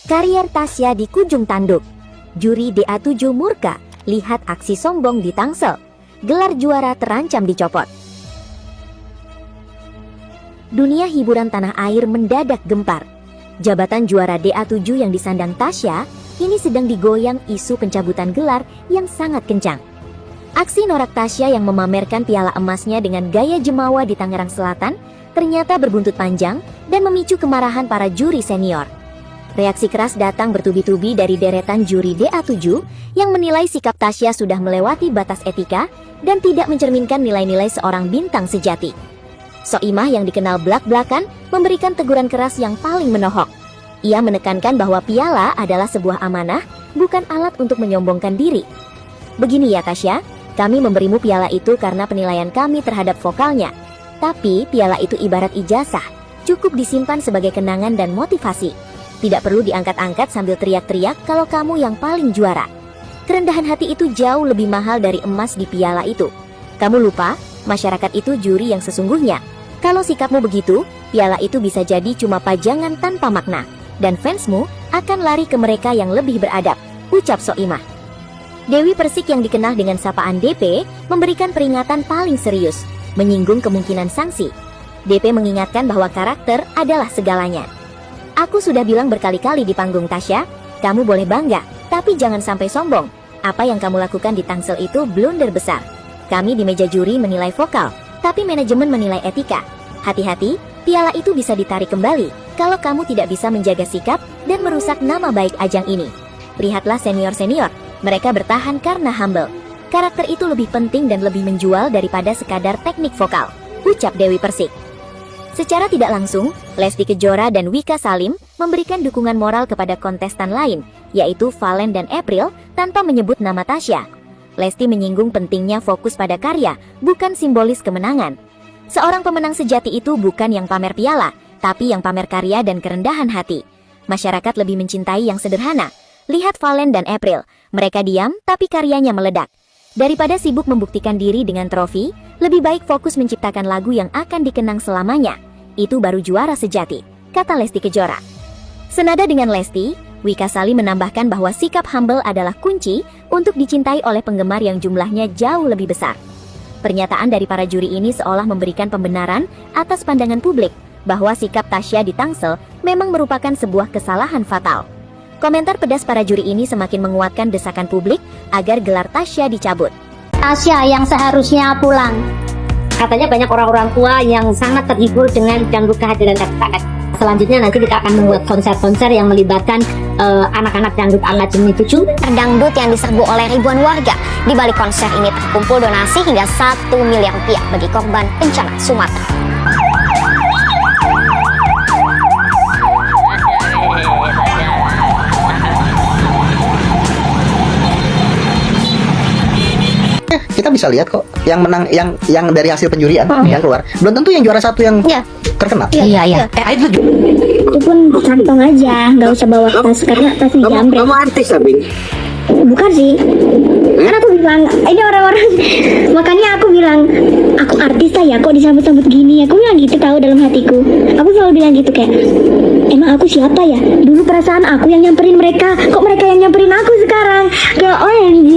Karier Tasya di Kujung Tanduk. Juri DA7 murka, lihat aksi sombong di Tangsel. Gelar juara terancam dicopot. Dunia hiburan tanah air mendadak gempar. Jabatan juara DA7 yang disandang Tasya ini sedang digoyang isu pencabutan gelar yang sangat kencang. Aksi norak Tasya yang memamerkan piala emasnya dengan gaya jemawa di Tangerang Selatan ternyata berbuntut panjang dan memicu kemarahan para juri senior. Reaksi keras datang bertubi-tubi dari deretan juri DA7 yang menilai sikap Tasya sudah melewati batas etika dan tidak mencerminkan nilai-nilai seorang bintang sejati. Soimah yang dikenal blak-blakan memberikan teguran keras yang paling menohok. Ia menekankan bahwa piala adalah sebuah amanah, bukan alat untuk menyombongkan diri. Begini ya Tasya, kami memberimu piala itu karena penilaian kami terhadap vokalnya. Tapi piala itu ibarat ijazah, cukup disimpan sebagai kenangan dan motivasi. Tidak perlu diangkat-angkat sambil teriak-teriak kalau kamu yang paling juara. Kerendahan hati itu jauh lebih mahal dari emas di piala itu. Kamu lupa, masyarakat itu juri yang sesungguhnya. Kalau sikapmu begitu, piala itu bisa jadi cuma pajangan tanpa makna. Dan fansmu akan lari ke mereka yang lebih beradab, ucap Soimah. Dewi Persik yang dikenal dengan sapaan DP memberikan peringatan paling serius, menyinggung kemungkinan sanksi. DP mengingatkan bahwa karakter adalah segalanya. Aku sudah bilang berkali-kali di panggung Tasya, kamu boleh bangga, tapi jangan sampai sombong. Apa yang kamu lakukan di Tangsel itu blunder besar. Kami di meja juri menilai vokal, tapi manajemen menilai etika. Hati-hati, piala itu bisa ditarik kembali kalau kamu tidak bisa menjaga sikap dan merusak nama baik ajang ini. Lihatlah senior-senior, mereka bertahan karena humble. Karakter itu lebih penting dan lebih menjual daripada sekadar teknik vokal, ucap Dewi Persik. Secara tidak langsung, Lesti Kejora dan Wika Salim memberikan dukungan moral kepada kontestan lain, yaitu Valen dan April, tanpa menyebut nama Tasya. Lesti menyinggung pentingnya fokus pada karya, bukan simbolis kemenangan. Seorang pemenang sejati itu bukan yang pamer piala, tapi yang pamer karya dan kerendahan hati. Masyarakat lebih mencintai yang sederhana. Lihat Valen dan April, mereka diam tapi karyanya meledak. Daripada sibuk membuktikan diri dengan trofi, lebih baik fokus menciptakan lagu yang akan dikenang selamanya. Itu baru juara sejati, kata Lesti Kejora. Senada dengan Lesti, Wika Salim menambahkan bahwa sikap humble adalah kunci untuk dicintai oleh penggemar yang jumlahnya jauh lebih besar. Pernyataan dari para juri ini seolah memberikan pembenaran atas pandangan publik bahwa sikap Tasya di Tangsel memang merupakan sebuah kesalahan fatal. Komentar pedas para juri ini semakin menguatkan desakan publik agar gelar Tasya dicabut. Tasya yang seharusnya pulang. Katanya banyak orang-orang tua yang sangat terhibur dengan dangdut kehadiran Tasya. Selanjutnya nanti kita akan membuat konser-konser yang melibatkan anak-anak dangdut ala Jemini 7. Dangdut yang diserbu oleh ribuan warga. Di balik konser ini terkumpul donasi hingga 1 miliar rupiah bagi korban bencana Sumatera. Kita bisa lihat kok yang menang, yang dari hasil penjurian yang keluar belum tentu yang juara satu yang terkenal. Iya. Itu Itu pun kantong aja, nggak usah bawa tas karena tas dijamret. Kamu artis Abing? Bukan sih, kan aku bilang ini orang-orang makanya aku bilang aku artis lah ya, kok disambut-sambut gini. Aku bilang gitu tahu dalam hatiku. Aku selalu bilang gitu kayak emang aku siapa ya? Dulu perasaan aku yang nyamperin mereka, kok mereka yang nyamperin aku sekarang? Kayak OMG,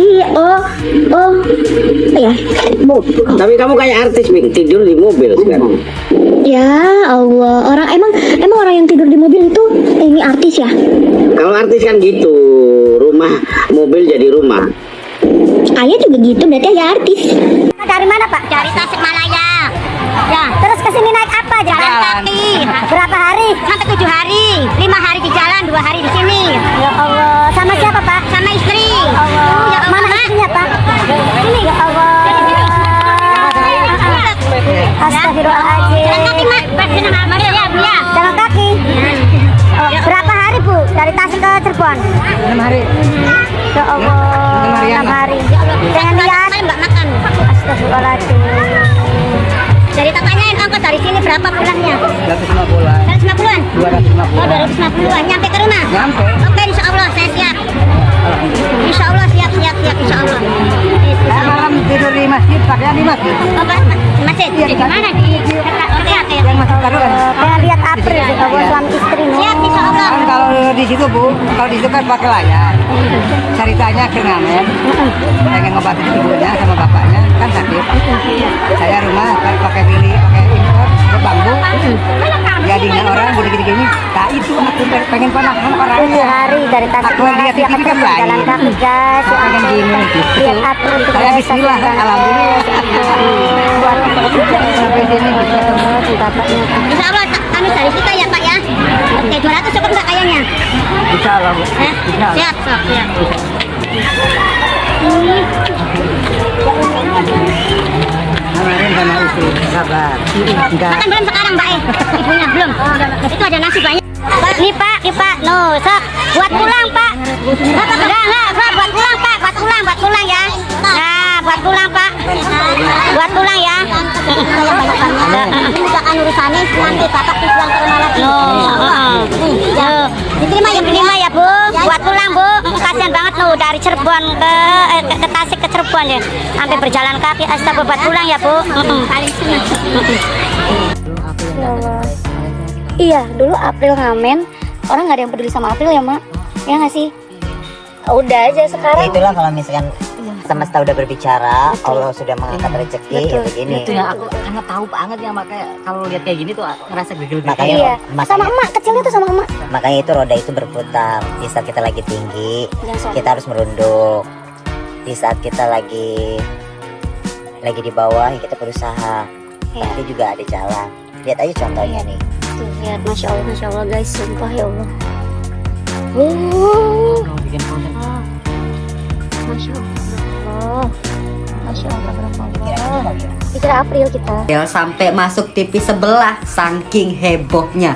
ya. Tapi kamu kayak artis Bing, tidur di mobil sekarang. Ya Allah, emang orang yang tidur di mobil itu ini artis ya? Kalau artis kan gitu, rumah mobil jadi rumah. Ayah juga gitu, berarti ayah artis. Dari mana Pak? Dari Tasikmalaya. Ya, terus kesini naik apa? Jalan kaki. Berapa hari? Sampai 7 hari. 5 hari di jalan, 2 hari di sini. Ya Allah. Sama siapa Pak? Sama istri. Allah. Ya Allah. Mana istrinya Pak? Ini. Ya Allah. Astagfirullahaladzim. Jalan kaki Mak. Ya, Bu ya. Jalan kaki. Berapa hari Bu? Dari Tasik ke Cirebon? 6 hari. Ya Allah. 6 hari. Jangan lihat. Mbak makan. Astagfirullahaladzim. Jadi tak tanyain ongkos dari sini berapa pulangnya? 150-an. 150-an? 250-an. Oh 250-an. Nyampe ke rumah? Nyampe. Oke, insya Allah saya siap. Insya Allah siap. Insya Allah. tidur di masjid, pakaian di masjid. Masjid di mana di Yang masjid baru kan? Pengen lihat April sih kalau suami istri nih. siap insya Allah. Kan kalau di situ Bu, kalau di situ kan pakai layar. Ceritanya ke ngamen, pengen ngebantu ibunya sama bapaknya, kan sakit. Saya rumah pakai pilih, pakai impor, ke bambu. Jadinya orang gini-gini. Nah itu aku pengen ponakan orang. 7 hari dari Aku lihat di Tasikmalaya TV kan ke jalan lain. kaki guys. Ya Pengen ampun. gini gitu. Lihat April untuk Saya biasa bismillah, di jalan. alhamdulillah. Sampai sini bisa Buat bapaknya. Insya Allah kami dari kita ya Pak ya. Oke 200 cukup nggak kayaknya? Insya Allah Bu. Eh, siap siap. Kemarin sama istri sabar. Enggak. Makan belum sekarang Mbak ibunya belum. Itu ada nasi banyak. Nih Pak, no, sok buat pulang Pak. Enggak, buat pulang ya. Nah, buat pulang Pak. Buat pulang ya. Ini juga kan urusannya nanti Bapak pulang ke rumah lagi. Diterima ya Bu. Buat pulang Bu. Kasihan banget loh dari Cirebon ke Tasik ke Cirebon ya. Sampai berjalan kaki. Astagfirullah buat pulang ya Bu. Paling senang. Ya Allah. Iya, dulu April ngamen, orang nggak ada yang peduli sama April ya, Mak. Ya nggak sih? Udah aja sekarang. Itulah kalau misalkan semesta udah berbicara, Allah sudah mengangkat rezeki ya begini. Itu ya aku karena tahu banget ya, makanya kalau lihat kayak gini tuh ngerasa gegel-gegel. Makanya, Iya, sama emak, kecilnya tuh sama emak. makanya itu roda itu berputar. Di saat kita lagi tinggi, Jangan sok. kita harus merunduk. Di saat kita lagi di bawah, ya kita berusaha. Iya. Nanti juga ada jalan. Lihat aja contohnya nih. Tuh, lihat, Masya Allah guys, sumpah ya Allah. Bikin konten. Masya Allah. Masya Allah, berapa Allah. Dikira April kita. Ya sampai masuk TV sebelah saking hebohnya.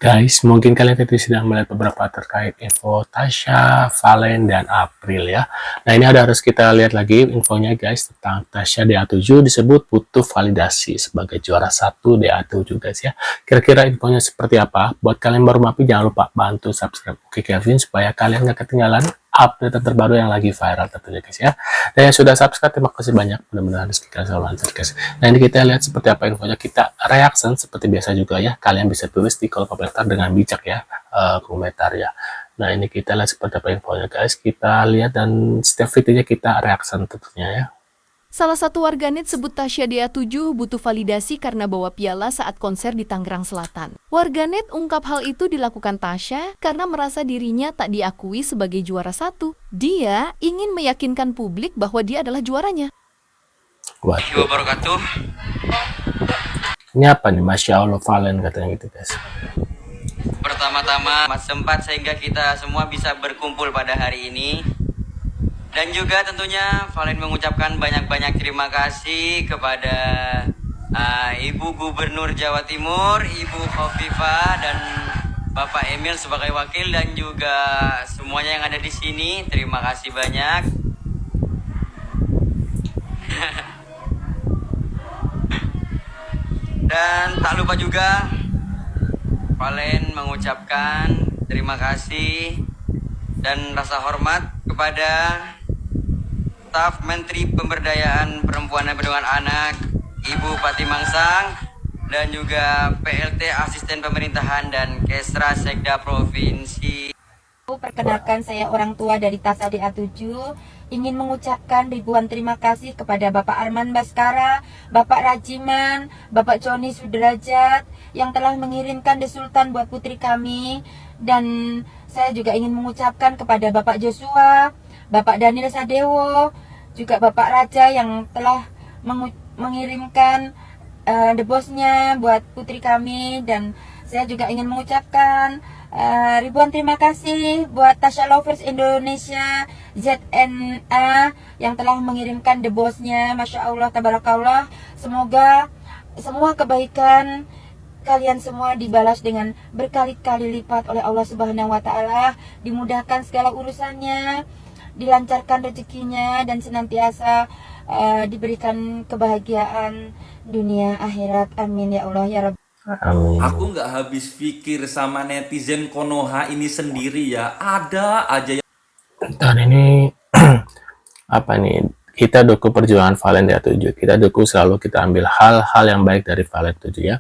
Guys, mungkin kalian tadi sedang melihat beberapa terkait info Tasya, Valen, dan April ya. Nah ini harus kita lihat lagi infonya guys tentang Tasya DA7 disebut butuh validasi sebagai juara 1 DA7 guys ya. Kira-kira infonya seperti apa? Buat kalian baru mapi jangan lupa bantu subscribe Oke Kevin supaya kalian gak ketinggalan update terbaru yang lagi viral tentunya guys ya. Dan yang sudah subscribe terima kasih banyak, mudah-mudahan rezeki kalian selalu lancar guys. Nah ini kita lihat seperti apa infonya, kita reaction seperti biasa juga ya, kalian bisa tulis di kolom komentar dengan bijak ya, komentar ya. Nah ini kita lihat seperti apa infonya guys, kita lihat dan setiap videonya kita reaction tentunya ya. Salah satu warganet sebut Tasya DA7 butuh validasi karena bawa piala saat konser di Tangerang Selatan. Warganet ungkap hal itu dilakukan Tasya karena merasa dirinya tak diakui sebagai juara 1. Dia ingin meyakinkan publik bahwa dia adalah juaranya. Waduh. Ini apa nih? Masya Allah Valen katanya gitu guys. Pertama-tama sempat sehingga kita semua bisa berkumpul pada hari ini. Dan juga tentunya Valen mengucapkan banyak-banyak terima kasih kepada Ibu Gubernur Jawa Timur, Ibu Khofifah dan Bapak Emil sebagai wakil dan juga semuanya yang ada di sini. Terima kasih banyak. Dan tak lupa juga Valen mengucapkan terima kasih dan rasa hormat kepada staf Menteri Pemberdayaan Perempuan dan Perlindungan Anak Ibu Pati Mangsang dan juga PLT Asisten Pemerintahan dan Kesra Sekda Provinsi. Perkenalkan, saya orang tua dari Tasya DA7, ingin mengucapkan ribuan terima kasih kepada Bapak Arman Baskara, Bapak Rajiman, Bapak Joni Sudrajat yang telah mengirimkan The Sultan buat putri kami. Dan saya juga ingin mengucapkan kepada Bapak Joshua, Bapak Daniel Sadewo, juga Bapak Raja yang telah mengirimkan the boss-nya buat putri kami. Dan saya juga ingin mengucapkan ribuan terima kasih buat Tasya Lovers Indonesia ZNA yang telah mengirimkan the boss-nya. Masya Allah, tabarakallah. Semoga semua kebaikan kalian semua dibalas dengan berkali-kali lipat oleh Allah Subhanahu wa Ta'ala, dimudahkan segala urusannya, dilancarkan rezekinya, dan senantiasa diberikan kebahagiaan dunia akhirat. Amin ya Allah ya Rabb. Amin. Aku nggak habis pikir sama netizen Konoha ini sendiri ya. Ada aja yang Dan ini apa nih? Kita dukung perjuangan Valen DA7. Kita dukung selalu kita ambil hal-hal yang baik dari Valen 7 ya.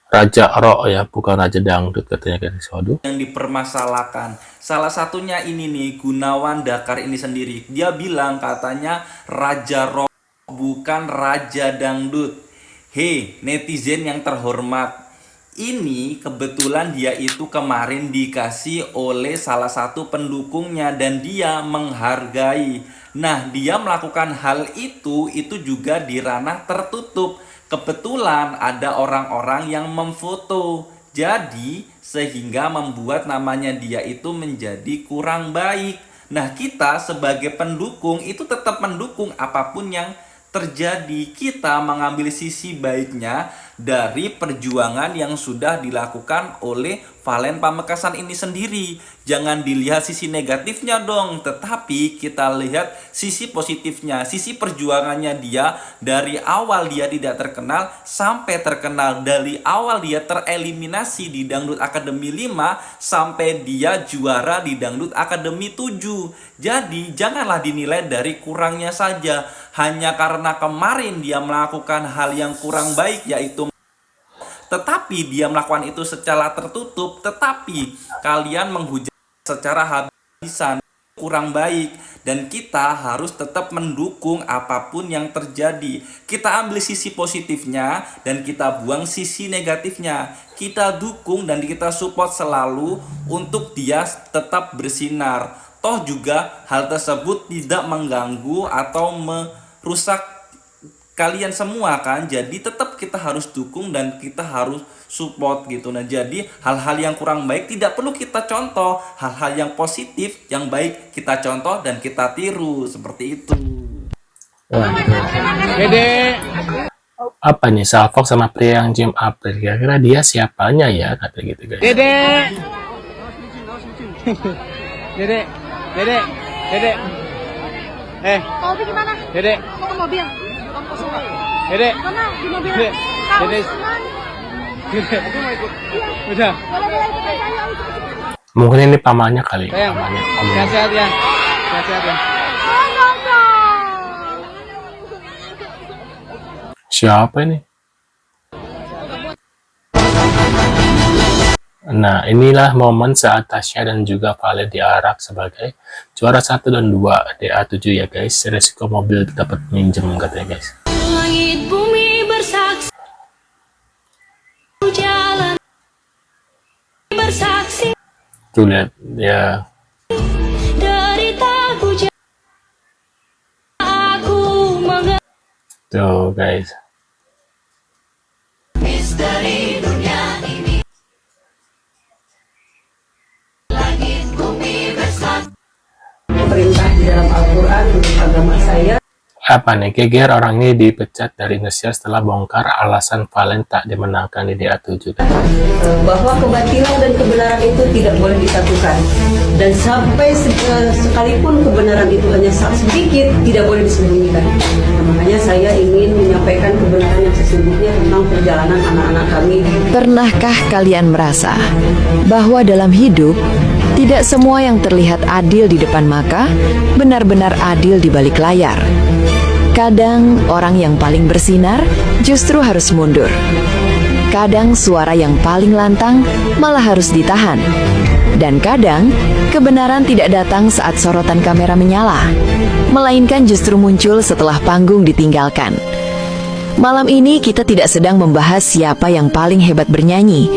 Raja rock ya, bukan raja dangdut katanya guys. Waduh. Yang dipermasalahkan salah satunya ini nih, Gunawan Dakar ini sendiri. Dia bilang katanya raja rock bukan raja dangdut. Hei netizen yang terhormat, ini kebetulan dia itu kemarin dikasih oleh salah satu pendukungnya dan dia menghargai. Nah, dia melakukan hal itu juga di ranah tertutup. Kebetulan ada orang-orang yang memfoto. Jadi, sehingga membuat namanya dia itu menjadi kurang baik. Nah, kita sebagai pendukung itu tetap mendukung apapun yang terjadi. Kita mengambil sisi baiknya dari perjuangan yang sudah dilakukan oleh Valen Pamekasan ini sendiri. Jangan dilihat sisi negatifnya dong, tetapi kita lihat sisi positifnya, sisi perjuangannya dia. Dari awal dia tidak terkenal sampai terkenal, dari awal dia tereliminasi di Dangdut Akademi 5 sampai dia juara di Dangdut Akademi 7. Jadi janganlah dinilai dari kurangnya saja, hanya karena kemarin dia melakukan hal yang kurang baik, yaitu tetapi dia melakukan itu secara tertutup, tetapi kalian menghujat secara habisan, kurang baik. Dan kita harus tetap mendukung apapun yang terjadi. Kita ambil sisi positifnya dan kita buang sisi negatifnya. Kita dukung dan kita support selalu untuk dia tetap bersinar. Toh juga hal tersebut tidak mengganggu atau merusak kalian semua kan. Jadi tetap kita harus dukung dan kita harus support gitu. Nah, jadi hal-hal yang kurang baik tidak perlu kita contoh, hal-hal yang positif yang baik kita contoh dan kita tiru, seperti itu. Dede apa nih, Salfok sama pria yang cium April, kira-kira dia siapanya ya, kata gitu guys. Dede Dede Dede Dede Mau pergi mana? Dede Mau ke mobil. Dede Mana di mobil? Dede Dede Aku mau ikut. Udah. Mungkin ini pamannya kali. Sayang, Pamannya. sehat-sehat ya. Sehat-sehat ya. Siapa ini? Nah, inilah momen saat Tasya dan juga Valen diarak sebagai juara 1 dan 2 DA7 ya guys. Resiko mobil dapat minjem katanya guys. Langit bumi bersaksi, jalan bersaksi, Tuh lihat ya. deritaku aku mengerti Tuh guys. misteri dunia ini. Langit bumi bersaksi. Perintah di dalam Al-Quran untuk agama saya. Apa nih, geger orang ini dipecat dari Indosiar setelah bongkar alasan Valen tak dimenangkan di DA7 kan? Bahwa kebatilan dan kebenaran itu tidak boleh disatukan, dan sampai sekalipun kebenaran itu hanya sedikit tidak boleh disembunyikan. Nah, makanya saya ingin menyampaikan kebenaran yang sesungguhnya tentang perjalanan anak-anak kami. Pernahkah kalian merasa bahwa dalam hidup tidak semua yang terlihat adil di depan mata benar-benar adil di balik layar? Kadang orang yang paling bersinar justru harus mundur. Kadang suara yang paling lantang malah harus ditahan. Dan kadang kebenaran tidak datang saat sorotan kamera menyala, melainkan justru muncul setelah panggung ditinggalkan. Malam ini kita tidak sedang membahas siapa yang paling hebat bernyanyi,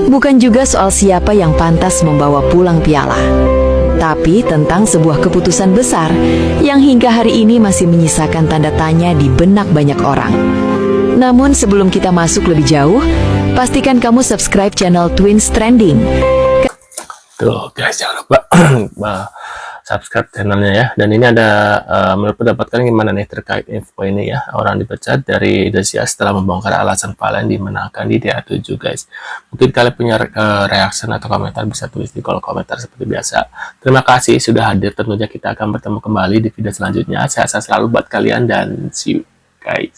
bukan juga soal siapa yang pantas membawa pulang piala, tapi tentang sebuah keputusan besar yang hingga hari ini masih menyisakan tanda tanya di benak banyak orang. Namun sebelum kita masuk lebih jauh, pastikan kamu subscribe channel Twins Trending. Tuh guys, jangan lupa subscribe channelnya ya. Dan ini ada menurut pendapat kalian gimana nih terkait info ini ya, orang dipecat dari Indosiar setelah membongkar alasan Valen dimenangkan di DA7 guys. Mungkin kalian punya reaksi atau komentar, bisa tulis di kolom komentar seperti biasa. Terima kasih sudah hadir, tentunya kita akan bertemu kembali di video selanjutnya. Sehat-sehat selalu buat kalian dan see you guys.